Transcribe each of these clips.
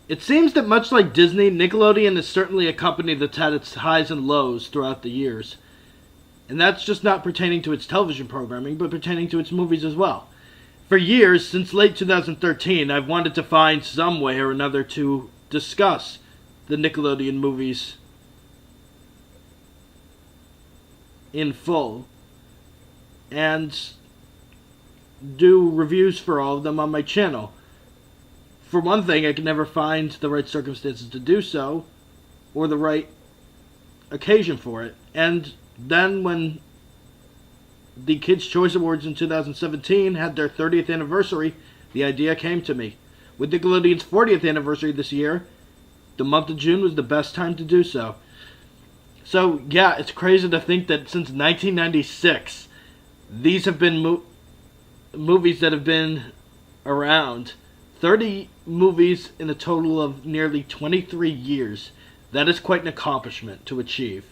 It seems that much like Disney, Nickelodeon is certainly a company that's had its highs and lows throughout the years. And that's just not pertaining to its television programming, but pertaining to its movies as well. For years, since late 2013, I've wanted to find some way or another to discuss the Nickelodeon movies in full and do reviews for all of them on my channel. For one thing, I could never find the right circumstances to do so, or the right occasion for it. And then when the Kids' Choice Awards in 2017 had their 30th anniversary, the idea came to me. With Nickelodeon's 40th anniversary this year, the month of June was the best time to do so. So, yeah, it's crazy to think that since 1996, these have been movies that have been around. 30 movies in a total of nearly 23 years. That is quite an accomplishment to achieve.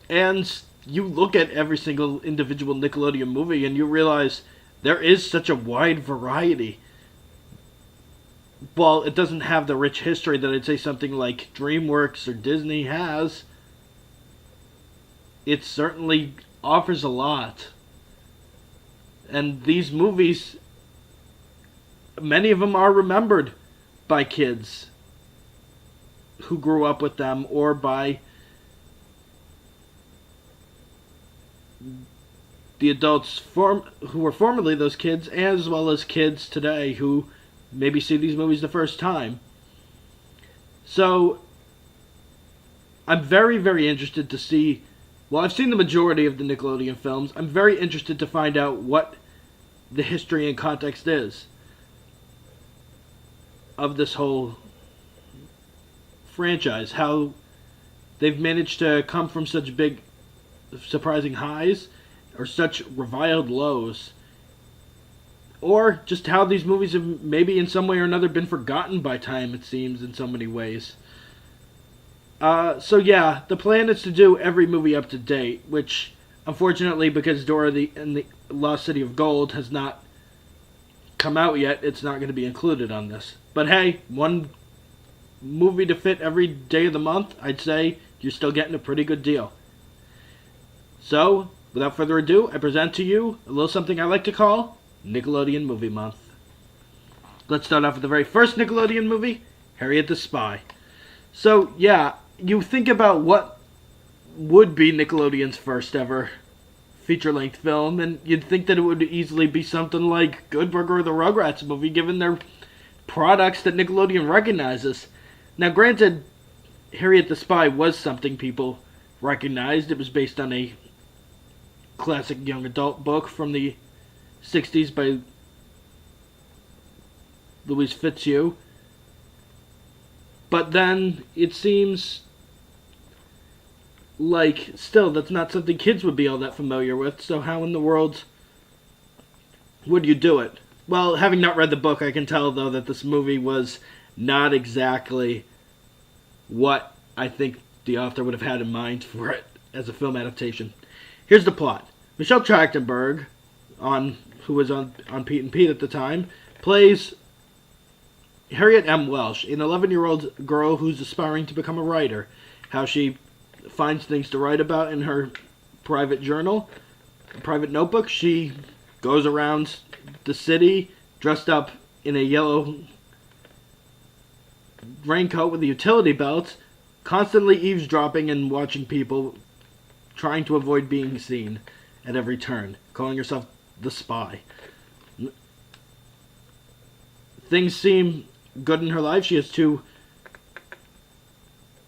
And you look at every single individual Nickelodeon movie and you realize there is such a wide variety. While it doesn't have the rich history that I'd say something like DreamWorks or Disney has, it certainly offers a lot. And these movies, many of them are remembered by kids who grew up with them, or by the adults who were formerly those kids, as well as kids today who maybe see these movies the first time. So, I'm very, very interested to see. Well, I've seen the majority of the Nickelodeon films. I'm very interested to find out what the history and context is of this whole franchise. How they've managed to come from such big, surprising highs, or such reviled lows. Or just how these movies have maybe in some way or another been forgotten by time, it seems, in so many ways. So yeah, the plan is to do every movie up to date, which, unfortunately, because Dora and the Lost City of Gold has not come out yet, it's not going to be included on this. But hey, one movie to fit every day of the month, I'd say you're still getting a pretty good deal. So, without further ado, I present to you a little something I like to call Nickelodeon Movie Month. Let's start off with the very first Nickelodeon movie, Harriet the Spy. So, yeah, you think about what would be Nickelodeon's first ever feature-length film, and you'd think that it would easily be something like Good Burger or the Rugrats movie, given their products that Nickelodeon recognizes. Now, granted, Harriet the Spy was something people recognized. It was based on a classic young adult book from the 60s by Louise Fitzhugh. But then, it seems like, still, that's not something kids would be all that familiar with, so how in the world would you do it? Well, having not read the book, I can tell, though, that this movie was not exactly what I think the author would have had in mind for it as a film adaptation. Here's the plot. Michelle Trachtenberg, who was on Pete and Pete at the time, plays Harriet M. Welsh, an 11-year-old girl who's aspiring to become a writer. How she finds things to write about in her private journal, private notebook. She goes around the city dressed up in a yellow raincoat with a utility belt, constantly eavesdropping and watching people, trying to avoid being seen at every turn, calling herself the Spy. Things seem good in her life. She has two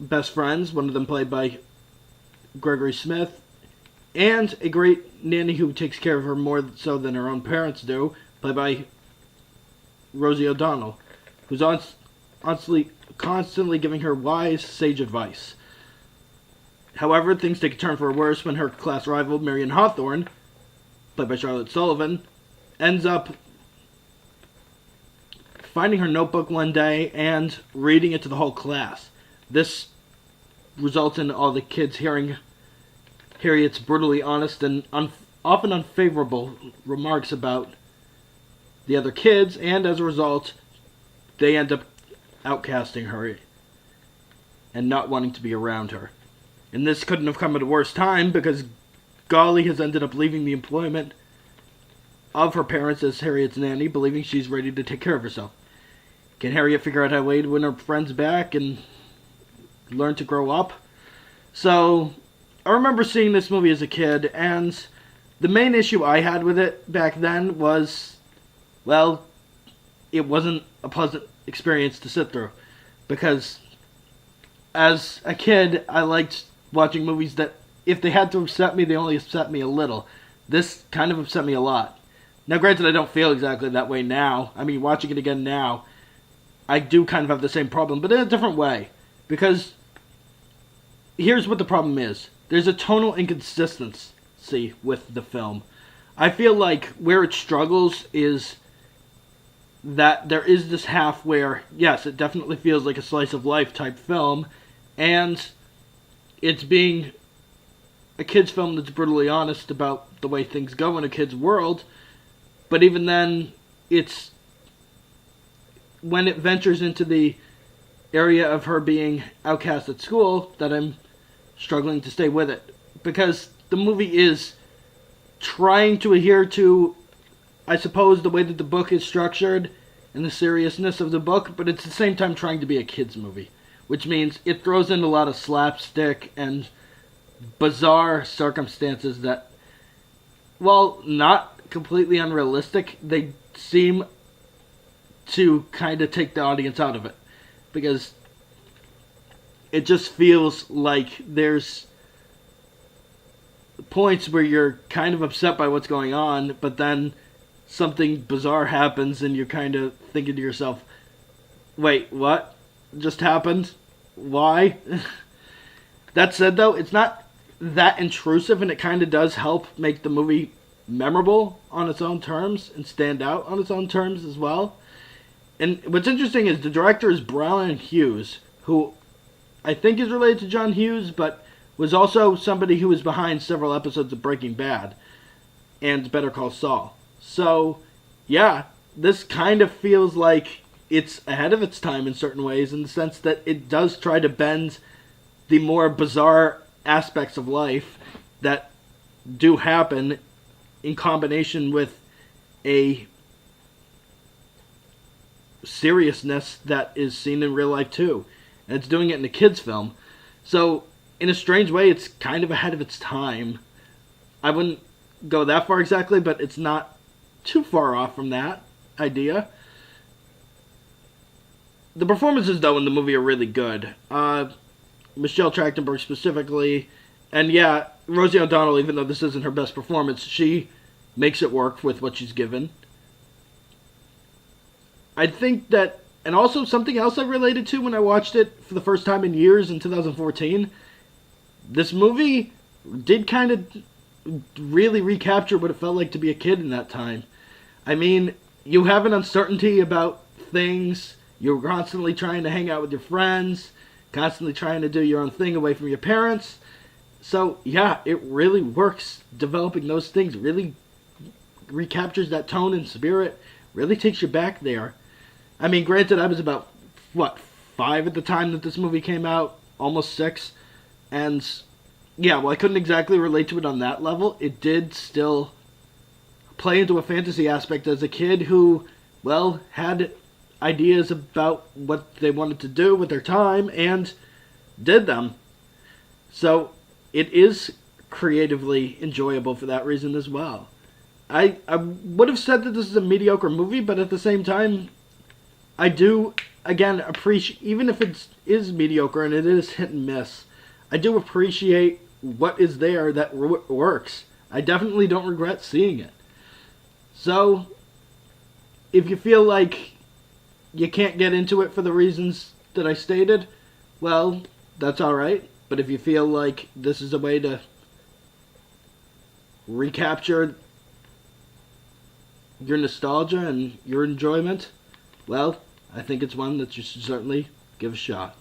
best friends, one of them played by Gregory Smith, and a great nanny who takes care of her more so than her own parents do, played by Rosie O'Donnell, who's constantly giving her wise, sage advice. However, things take a turn for worse when her class rival, Marion Hawthorne, played by Charlotte Sullivan, ends up finding her notebook one day and reading it to the whole class. This results in all the kids hearing Harriet's brutally honest and often unfavorable remarks about the other kids, and as a result, they end up outcasting her and not wanting to be around her. And this couldn't have come at a worse time, because Golly has ended up leaving the employment of her parents as Harriet's nanny, believing she's ready to take care of herself. Can Harriet figure out a way to win her friends back and learn to grow up? So, I remember seeing this movie as a kid, and the main issue I had with it back then was, well, it wasn't a pleasant experience to sit through. Because as a kid, I liked watching movies that, if they had to upset me, they only upset me a little. This kind of upset me a lot. Now, granted, I don't feel exactly that way now. I mean, watching it again now, I do kind of have the same problem, but in a different way. Because here's what the problem is. There's a tonal inconsistency with the film. I feel like where it struggles is that there is this half where, yes, it definitely feels like a slice of life type film, and it's being a kid's film that's brutally honest about the way things go in a kid's world, but even then, it's when it ventures into the area of her being outcast at school that I'm struggling to stay with it. Because the movie is trying to adhere to, I suppose, the way that the book is structured and the seriousness of the book, but it's at the same time trying to be a kid's movie. Which means it throws in a lot of slapstick and bizarre circumstances that, while not completely unrealistic, they seem to kind of take the audience out of it. Because it just feels like there's points where you're kind of upset by what's going on, but then something bizarre happens and you're kind of thinking to yourself, wait, what just happened? Why? That said, though, it's not that intrusive, and it kind of does help make the movie memorable on its own terms and stand out on its own terms as well. And what's interesting is the director is Bronwen Hughes, who I think is related to John Hughes, but was also somebody who was behind several episodes of Breaking Bad and Better Call Saul. So, yeah, this kind of feels like it's ahead of its time in certain ways, in the sense that it does try to bend the more bizarre aspects of life that do happen in combination with a seriousness that is seen in real life too. And it's doing it in a kid's film. So, in a strange way, it's kind of ahead of its time. I wouldn't go that far exactly, but it's not too far off from that idea. The performances, though, in the movie are really good. Michelle Trachtenberg specifically. And yeah, Rosie O'Donnell, even though this isn't her best performance, she makes it work with what she's given. I think that, and also something else I related to when I watched it for the first time in years in 2014, this movie did kind of really recapture what it felt like to be a kid in that time. I mean, you have an uncertainty about things. You're constantly trying to hang out with your friends, constantly trying to do your own thing away from your parents. So, yeah, it really works. Developing those things really recaptures that tone and spirit, really takes you back there. I mean, granted, I was about, 5 at the time that this movie came out? Almost 6. And, yeah, well, I couldn't exactly relate to it on that level. It did still play into a fantasy aspect as a kid who, well, had ideas about what they wanted to do with their time and did them. So, it is creatively enjoyable for that reason as well. I would have said that this is a mediocre movie, but at the same time, I do, again, appreciate, even if it is mediocre and it is hit and miss, I do appreciate what is there that works. I definitely don't regret seeing it. So, if you feel like you can't get into it for the reasons that I stated, well, that's alright. But if you feel like this is a way to recapture your nostalgia and your enjoyment, well, I think it's one that you should certainly give a shot.